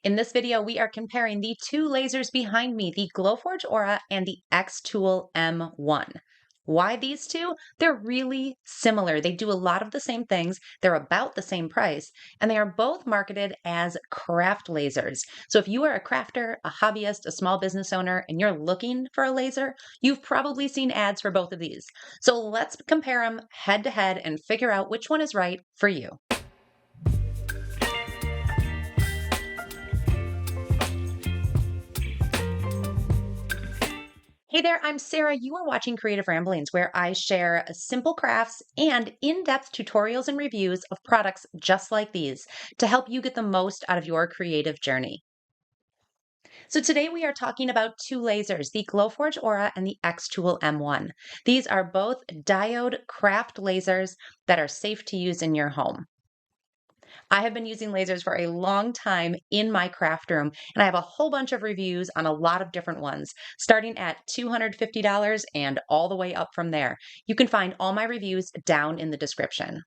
In this video, we are comparing the two lasers behind me, the Glowforge Aura and the xTool M1. Why these two? They're really similar. They do a lot of the same things. They're about the same price, and they are both marketed as craft lasers. So if you are a crafter, a hobbyist, a small business owner, and you're looking for a laser, you've probably seen ads for both of these. So let's compare them head to head and figure out which one is right for you. Hey there, I'm Sarah. You are watching Creative Ramblings, where I share simple crafts and in-depth tutorials and reviews of products just like these to help you get the most out of your creative journey. So today we are talking about two lasers, the Glowforge Aura and the xTool M1. These are both diode craft lasers that are safe to use in your home. I have been using lasers for a long time in my craft room, and I have a whole bunch of reviews on a lot of different ones, starting at $250 and all the way up from there. You can find all my reviews down in the description.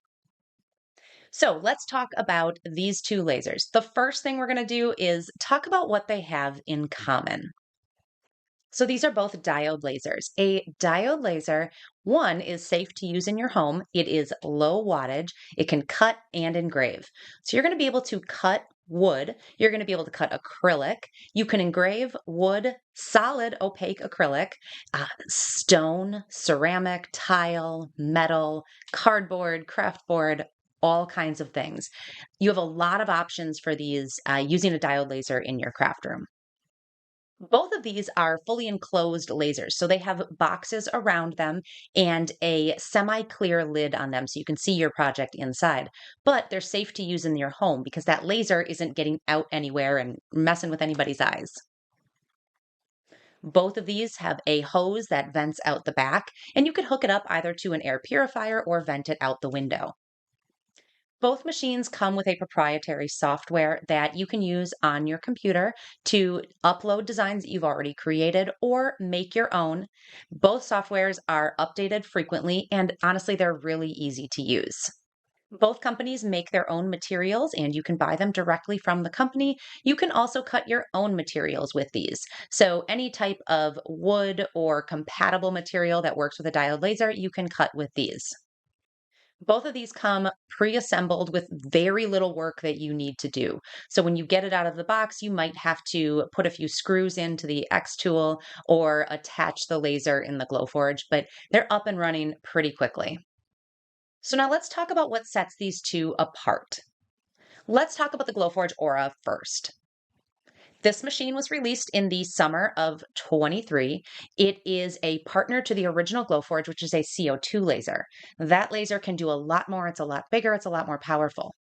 So let's talk about these two lasers. The first thing we're going to do is talk about what they have in common. So these are both diode lasers. A diode laser, one, is safe to use in your home. It is low wattage. It can cut and engrave. So you're going to be able to cut wood. You're going to be able to cut acrylic. You can engrave wood, solid opaque acrylic, stone, ceramic, tile, metal, cardboard, craft board, all kinds of things. You have a lot of options for these using a diode laser in your craft room. Both of these are fully enclosed lasers. So they have boxes around them and a semi-clear lid on them so you can see your project inside. But they're safe to use in your home because that laser isn't getting out anywhere and messing with anybody's eyes. Both of these have a hose that vents out the back, and you can hook it up either to an air purifier or vent it out the window. Both machines come with a proprietary software that you can use on your computer to upload designs that you've already created or make your own. Both softwares are updated frequently, and honestly, they're really easy to use. Both companies make their own materials and you can buy them directly from the company. You can also cut your own materials with these. So, any type of wood or compatible material that works with a diode laser, you can cut with these. Both of these come pre-assembled with very little work that you need to do. So when you get it out of the box, you might have to put a few screws into the xTool or attach the laser in the Glowforge, but they're up and running pretty quickly. So now let's talk about what sets these two apart. Let's talk about the Glowforge Aura first. This machine was released in the summer of 23. It is a partner to the original Glowforge, which is a CO2 laser. That laser can do a lot more. It's a lot bigger. It's a lot more powerful.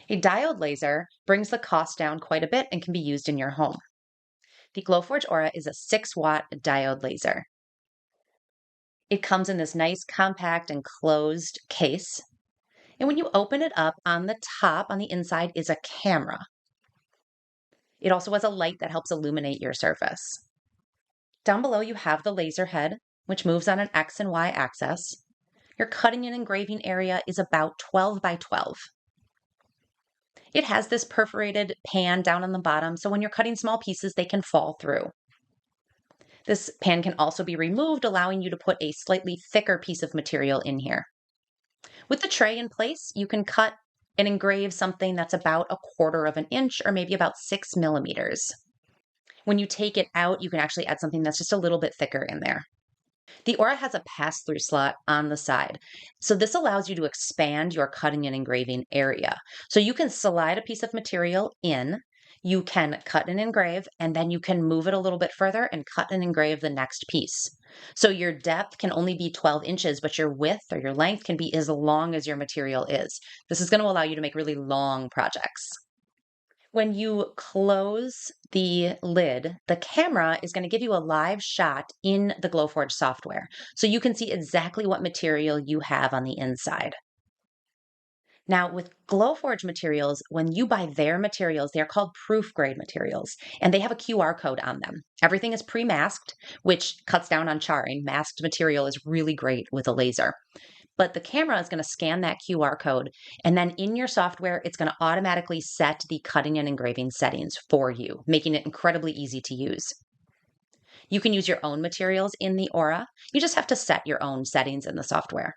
A diode laser brings the cost down quite a bit and can be used in your home. The Glowforge Aura is a 6-watt diode laser. It comes in this nice compact and closed case. And when you open it up, on the top, on the inside, is a camera. It also has a light that helps illuminate your surface. Down below, you have the laser head, which moves on an X and Y axis. Your cutting and engraving area is about 12 by 12. It has this perforated pan down on the bottom, so when you're cutting small pieces, they can fall through. This pan can also be removed, allowing you to put a slightly thicker piece of material in here. With the tray in place, you can cut and engrave something that's about 1/4 of an inch or maybe about 6 millimeters. When you take it out, you can actually add something that's just a little bit thicker in there. The Aura has a pass-through slot on the side. So this allows you to expand your cutting and engraving area. So you can slide a piece of material in, you can cut and engrave, and then you can move it a little bit further and cut and engrave the next piece. So your depth can only be 12 inches, but your width or your length can be as long as your material is. This is going to allow you to make really long projects. When you close the lid, the camera is going to give you a live shot in the Glowforge software. So you can see exactly what material you have on the inside. Now, with Glowforge materials, when you buy their materials, they're called proof grade materials, and they have a QR code on them. Everything is pre-masked, which cuts down on charring. Masked material is really great with a laser. But the camera is going to scan that QR code, and then in your software, it's going to automatically set the cutting and engraving settings for you, making it incredibly easy to use. You can use your own materials in the Aura. You just have to set your own settings in the software.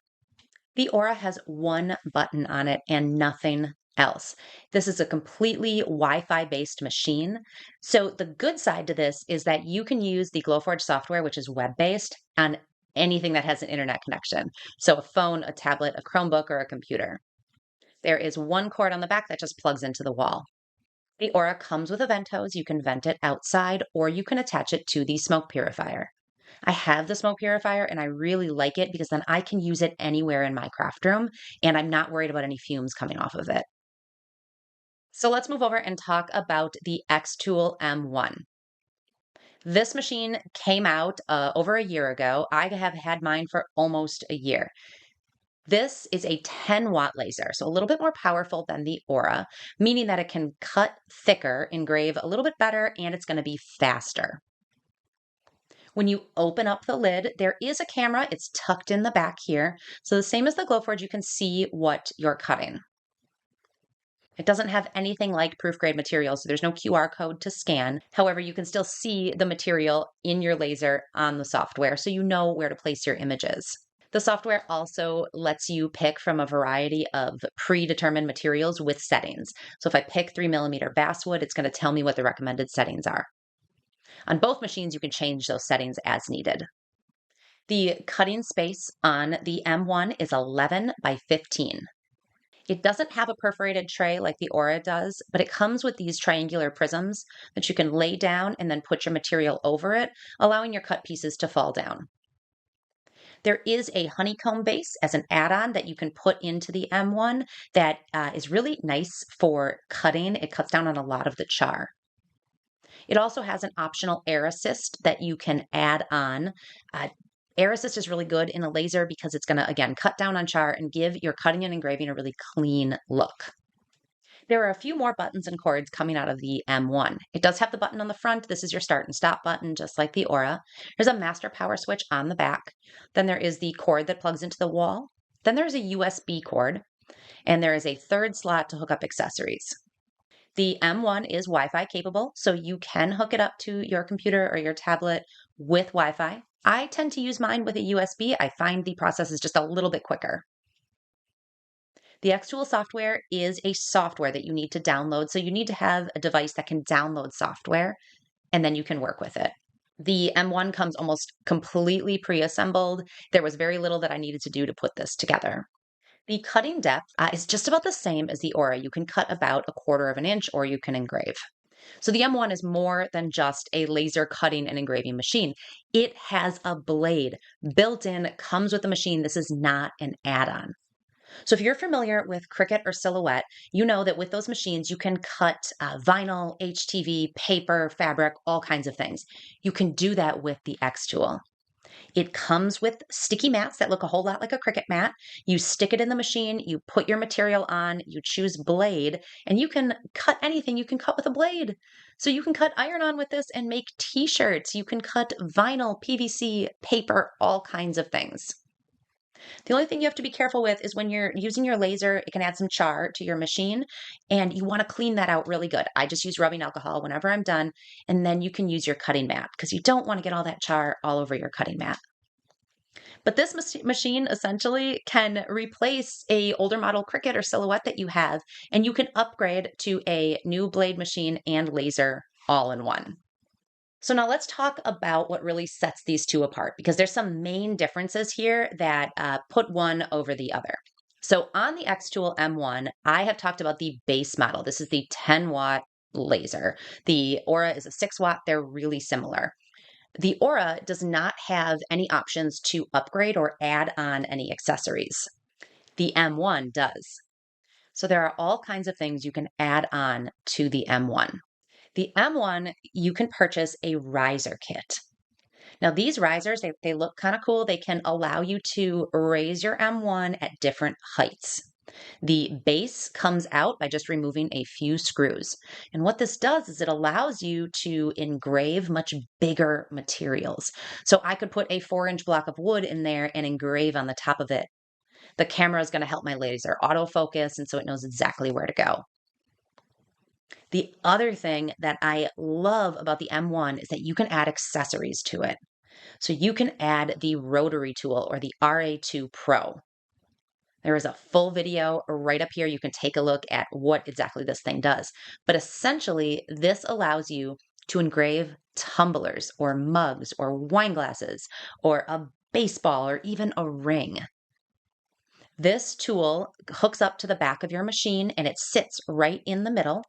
The Aura has one button on it and nothing else. This is a completely Wi-Fi based machine. So the good side to this is that you can use the Glowforge software, which is web-based, on anything that has an internet connection. So a phone, a tablet, a Chromebook, or a computer. There is one cord on the back that just plugs into the wall. The Aura comes with a vent hose. You can vent it outside or you can attach it to the smoke purifier. I have the smoke purifier and I really like it because then I can use it anywhere in my craft room and I'm not worried about any fumes coming off of it. So let's move over and talk about the xTool M1. This machine came out over a year ago. I have had mine for almost a year. This is a 10-watt laser, so a little bit more powerful than the Aura, meaning that it can cut thicker, engrave a little bit better, and it's going to be faster. When you open up the lid, there is a camera. It's tucked in the back here. So the same as the Glowforge, you can see what you're cutting. It doesn't have anything like proof grade material, so there's no QR code to scan. However, you can still see the material in your laser on the software, so you know where to place your images. The software also lets you pick from a variety of predetermined materials with settings. So if I pick 3mm basswood, it's going to tell me what the recommended settings are. On both machines, you can change those settings as needed. The cutting space on the M1 is 11 by 15. It doesn't have a perforated tray like the Aura does, but it comes with these triangular prisms that you can lay down and then put your material over it, allowing your cut pieces to fall down. There is a honeycomb base as an add-on that you can put into the M1 that is really nice for cutting. It cuts down on a lot of the char. It also has an optional air assist that you can add on. Air assist is really good in a laser because it's going to, again, cut down on char and give your cutting and engraving a really clean look. There are a few more buttons and cords coming out of the M1. It does have the button on the front. This is your start and stop button, just like the Aura. There's a master power switch on the back. Then there is the cord that plugs into the wall. Then there's a USB cord. And there is a third slot to hook up accessories. The M1 is Wi-Fi capable, so you can hook it up to your computer or your tablet with Wi-Fi. I tend to use mine with a USB. I find the process is just a little bit quicker. The xTool software is a software that you need to download. So you need to have a device that can download software and then you can work with it. The M1 comes almost completely pre-assembled. There was very little that I needed to do to put this together. The cutting depth is just about the same as the Aura. You can cut about 1/4 of an inch or you can engrave. So the M1 is more than just a laser cutting and engraving machine. It has a blade built in, comes with the machine. This is not an add-on. So if you're familiar with Cricut or Silhouette, you know that with those machines, you can cut vinyl, HTV, paper, fabric, all kinds of things. You can do that with the xTool. It comes with sticky mats that look a whole lot like a Cricut mat. You stick it in the machine, you put your material on, you choose blade, and you can cut anything you can cut with a blade. So you can cut iron-on with this and make t-shirts. You can cut vinyl, PVC, paper, all kinds of things. The only thing you have to be careful with is when you're using your laser, it can add some char to your machine and you want to clean that out really good. I just use rubbing alcohol whenever I'm done, and then you can use your cutting mat because you don't want to get all that char all over your cutting mat. But this machine essentially can replace a older model Cricut or Silhouette that you have, and you can upgrade to a new blade machine and laser all in one. So now let's talk about what really sets these two apart because there's some main differences here that put one over the other. So on the xTool M1, I have talked about the base model. This is the 10-watt laser. The Aura is a 6-watt. They're really similar. The Aura does not have any options to upgrade or add on any accessories. The M1 does. So there are all kinds of things you can add on to the M1. The M1, you can purchase a riser kit. Now these risers, they look kind of cool. They can allow you to raise your M1 at different heights. The base comes out by just removing a few screws. And what this does is it allows you to engrave much bigger materials. So I could put a 4-inch block of wood in there and engrave on the top of it. The camera is going to help my laser autofocus, and so it knows exactly where to go. The other thing that I love about the M1 is that you can add accessories to it. So you can add the rotary tool or the RA2 Pro. There is a full video right up here. You can take a look at what exactly this thing does. But essentially, this allows you to engrave tumblers or mugs or wine glasses or a baseball or even a ring. This tool hooks up to the back of your machine and it sits right in the middle,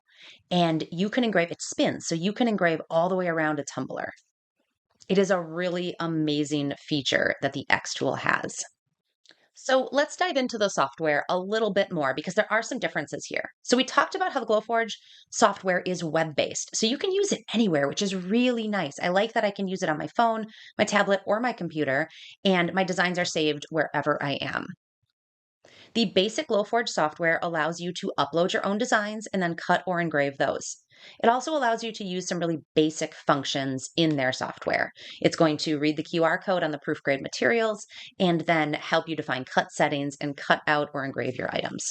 and you can engrave, it spins, so you can engrave all the way around a tumbler. It is a really amazing feature that the xTool has. So let's dive into the software a little bit more because there are some differences here. So we talked about how the Glowforge software is web-based, so you can use it anywhere, which is really nice. I like that I can use it on my phone, my tablet, or my computer, and my designs are saved wherever I am. The basic Glowforge software allows you to upload your own designs and then cut or engrave those. It also allows you to use some really basic functions in their software. It's going to read the QR code on the proof grade materials and then help you define cut settings and cut out or engrave your items.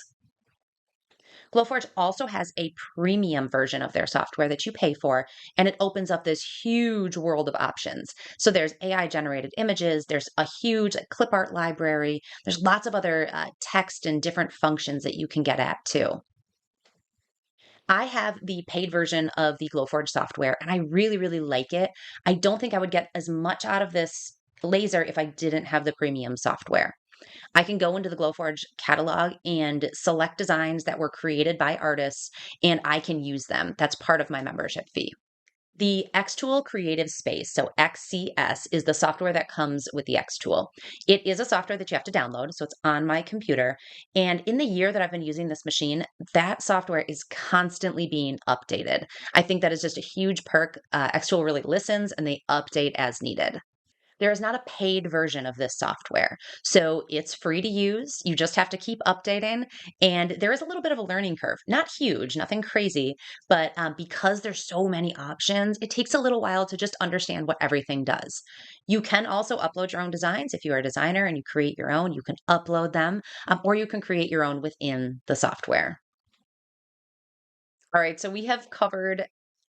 Glowforge also has a premium version of their software that you pay for, and it opens up this huge world of options. So there's AI generated images, there's a huge clip art library, there's lots of other text and different functions that you can get at too. I have the paid version of the Glowforge software, and I really, really like it. I don't think I would get as much out of this laser if I didn't have the premium software. I can go into the Glowforge catalog and select designs that were created by artists, and I can use them. That's part of my membership fee. The xTool Creative Space, so XCS, is the software that comes with the xTool. It is a software that you have to download, so it's on my computer. And in the year that I've been using this machine, that software is constantly being updated. I think that is just a huge perk. xTool really listens and they update as needed. There is not a paid version of this software. So it's free to use. You just have to keep updating. And there is a little bit of a learning curve. Not huge, nothing crazy, but because there's so many options, it takes a little while to just understand what everything does. You can also upload your own designs. If you are a designer and you create your own, you can upload them, or you can create your own within the software. All right, so we have covered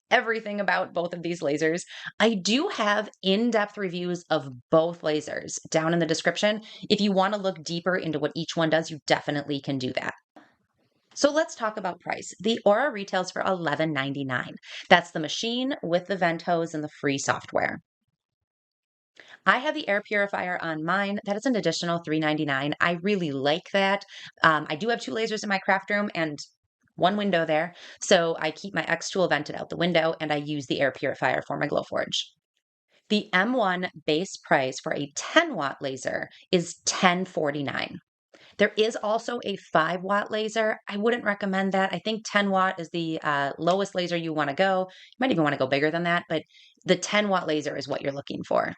everything about both of these lasers. I do have in-depth reviews of both lasers down in the description. If you want to look deeper into what each one does, you definitely can do that. So let's talk about price. The Aura retails for $11.99. That's the machine with the vent hose and the free software. I have the air purifier on mine. That is an additional $3.99. I really like that. I do have two lasers in my craft room and one window there. So I keep my xTool vented out the window and I use the air purifier for my Glowforge. The M1 base price for a 10-watt laser is $10.49. There is also a 5-watt laser. I wouldn't recommend that. I think 10-watt is the lowest laser you want to go. You might even want to go bigger than that, but the 10-watt laser is what you're looking for.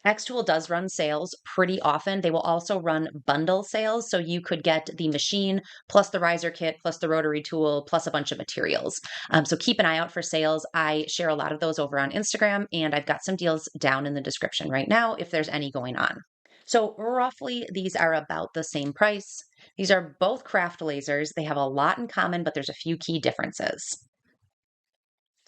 xTool does run sales pretty often. They will also run bundle sales. So you could get the machine plus the riser kit plus the rotary tool plus a bunch of materials. So keep an eye out for sales. I share a lot of those over on Instagram, and I've got some deals down in the description right now if there's any going on. So roughly these are about the same price. These are both craft lasers. They have a lot in common, but there's a few key differences.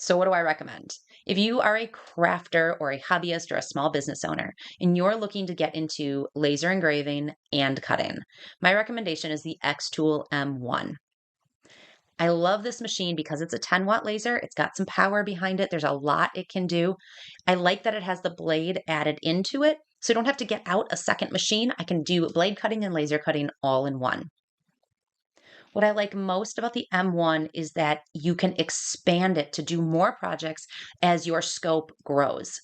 So, what do I recommend? If you are a crafter or a hobbyist or a small business owner and you're looking to get into laser engraving and cutting, my recommendation is the xTool M1. I love this machine because it's a 10-watt laser. It's got some power behind it. There's a lot it can do. I like that it has the blade added into it, so I don't have to get out a second machine. I can do blade cutting and laser cutting all in one. What I like most about the M1 is that you can expand it to do more projects as your scope grows.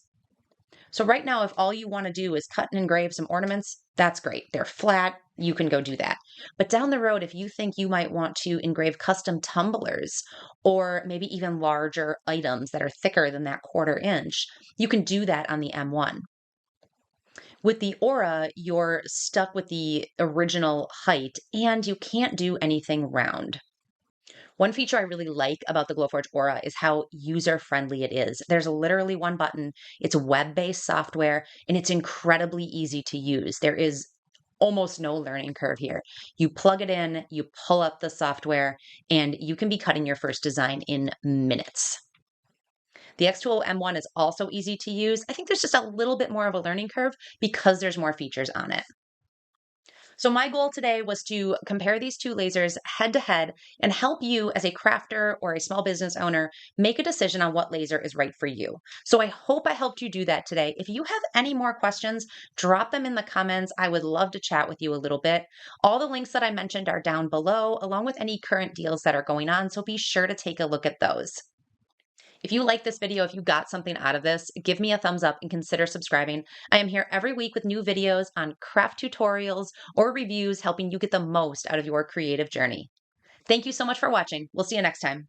So right now, if all you want to do is cut and engrave some ornaments, that's great. They're flat. You can go do that. But down the road, if you think you might want to engrave custom tumblers or maybe even larger items that are thicker than that 1/4 inch, you can do that on the M1. With the Aura, you're stuck with the original height and you can't do anything round. One feature I really like about the Glowforge Aura is how user-friendly it is. There's literally one button. It's web-based software and it's incredibly easy to use. There is almost no learning curve here. You plug it in, you pull up the software, and you can be cutting your first design in minutes. The xTool M1 is also easy to use. I think there's just a little bit more of a learning curve because there's more features on it. So my goal today was to compare these two lasers head to head and help you as a crafter or a small business owner make a decision on what laser is right for you. So I hope I helped you do that today. If you have any more questions, drop them in the comments. I would love to chat with you a little bit. All the links that I mentioned are down below, along with any current deals that are going on. So be sure to take a look at those. If you like this video, if you got something out of this, give me a thumbs up and consider subscribing. I am here every week with new videos on craft tutorials or reviews helping you get the most out of your creative journey. Thank you so much for watching. We'll see you next time.